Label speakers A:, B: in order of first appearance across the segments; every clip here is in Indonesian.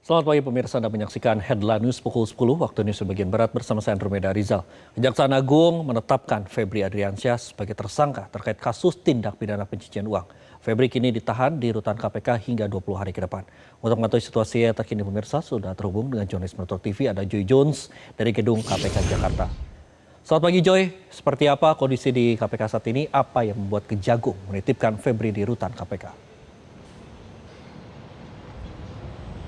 A: Selamat pagi pemirsa, Anda menyaksikan Headline News pukul 10 waktu Indonesia bagian Barat bersama saya Andromeda Rizal. Kejaksaan Agung menetapkan Febri Adriansyah sebagai tersangka terkait kasus tindak pidana pencucian uang. Febri kini ditahan di rutan KPK hingga 20 hari ke depan. Untuk mengetahui situasi terkini pemirsa, sudah terhubung dengan jurnalis Metro TV, ada Joy Jones dari gedung KPK Jakarta. Selamat pagi Joy, seperti apa kondisi di KPK saat ini? Apa yang membuat Kejagung menitipkan Febri di rutan KPK?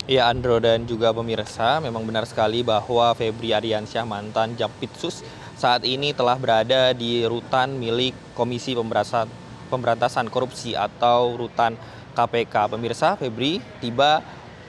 B: Ya Andro dan juga pemirsa, memang benar sekali bahwa Febri Adriansyah mantan Jampitsus saat ini telah berada di rutan milik Komisi Pemberantasan Korupsi atau rutan KPK. Pemirsa, Febri tiba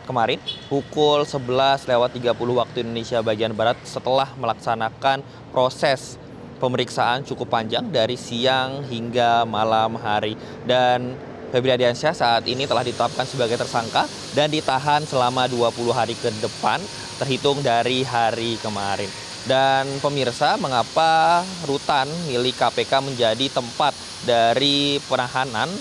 B: kemarin pukul 11.30 waktu Indonesia bagian Barat setelah melaksanakan proses pemeriksaan cukup panjang dari siang hingga malam hari. Dan Febri Adriansyah saat ini telah ditetapkan sebagai tersangka dan ditahan selama 20 hari ke depan terhitung dari hari kemarin. Dan pemirsa, mengapa rutan milik KPK menjadi tempat dari penahanan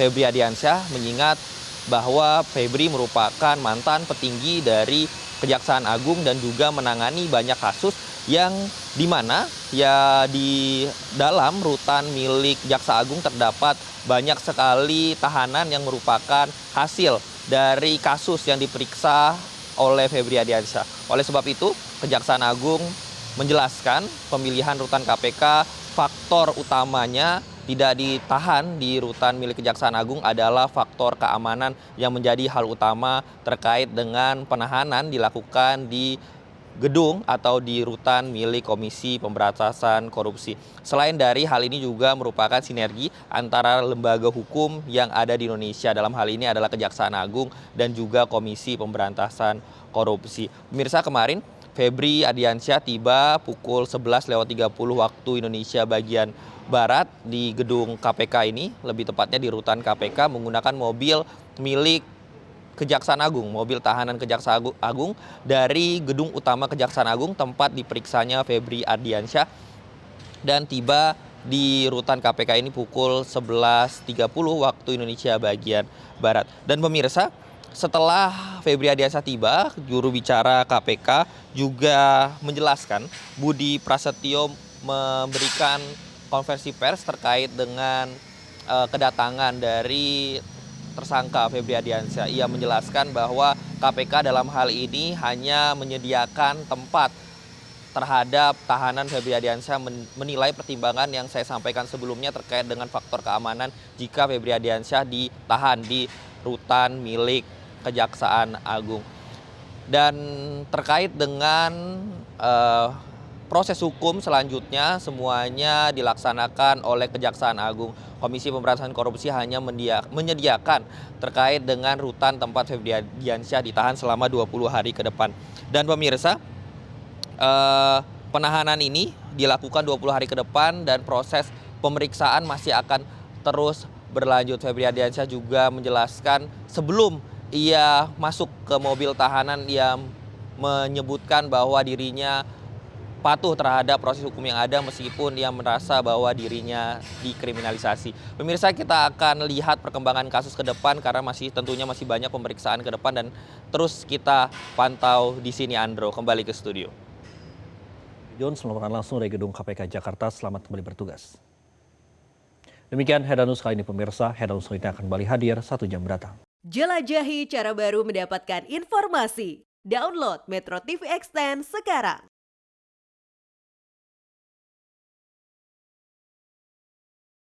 B: Febri Adriansyah, mengingat bahwa Febri merupakan mantan petinggi dari Kejaksaan Agung dan juga menangani banyak kasus yang dimana ya di dalam rutan milik Jaksa Agung terdapat banyak sekali tahanan yang merupakan hasil dari kasus yang diperiksa oleh Febri Adriansyah. Oleh sebab itu, Kejaksaan Agung menjelaskan pemilihan rutan KPK, faktor utamanya tidak ditahan di rutan milik Kejaksaan Agung adalah faktor keamanan yang menjadi hal utama terkait dengan penahanan dilakukan di gedung atau di rutan milik Komisi Pemberantasan Korupsi. Selain dari hal ini juga merupakan sinergi antara lembaga hukum yang ada di Indonesia. Dalam hal ini adalah Kejaksaan Agung dan juga Komisi Pemberantasan Korupsi. Pemirsa, kemarin Febri Adriansyah tiba pukul 11.30 waktu Indonesia bagian Barat di gedung KPK ini, lebih tepatnya di rutan KPK menggunakan mobil milik Kejaksaan Agung, mobil tahanan Kejaksaan Agung dari gedung utama Kejaksaan Agung tempat diperiksanya Febri Adriansyah, dan tiba di rutan KPK ini pukul 11.30 waktu Indonesia bagian Barat. Dan pemirsa, setelah Febri Adriansyah tiba, juru bicara KPK juga menjelaskan, Budi Prasetyo memberikan konversi pers terkait dengan kedatangan dari tersangka Febri Adriansyah. Ia menjelaskan bahwa KPK dalam hal ini hanya menyediakan tempat terhadap tahanan Febri Adriansyah, menilai pertimbangan yang saya sampaikan sebelumnya terkait dengan faktor keamanan jika Febri Adriansyah ditahan di rutan milik Kejaksaan Agung. Dan terkait dengan proses hukum selanjutnya semuanya dilaksanakan oleh Kejaksaan Agung. Komisi Pemberantasan Korupsi hanya menyediakan terkait dengan rutan tempat Febri Adriansyah ditahan selama 20 hari ke depan. Dan pemirsa, penahanan ini dilakukan 20 hari ke depan dan proses pemeriksaan masih akan terus berlanjut. Febri Adriansyah juga menjelaskan sebelum ia masuk ke mobil tahanan, ia menyebutkan bahwa dirinya patuh terhadap proses hukum yang ada meskipun ia merasa bahwa dirinya dikriminalisasi. Pemirsa, kita akan lihat perkembangan kasus ke depan karena tentunya masih banyak pemeriksaan ke depan dan terus kita pantau di sini. Andro, kembali ke studio.
A: Jones melaporkan langsung dari gedung KPK Jakarta. Selamat kembali bertugas. Demikian Headline News kali ini pemirsa. Headline News ini akan kembali hadir 1 jam mendatang.
C: Jelajahi cara baru mendapatkan informasi. Download Metro TV Extend sekarang.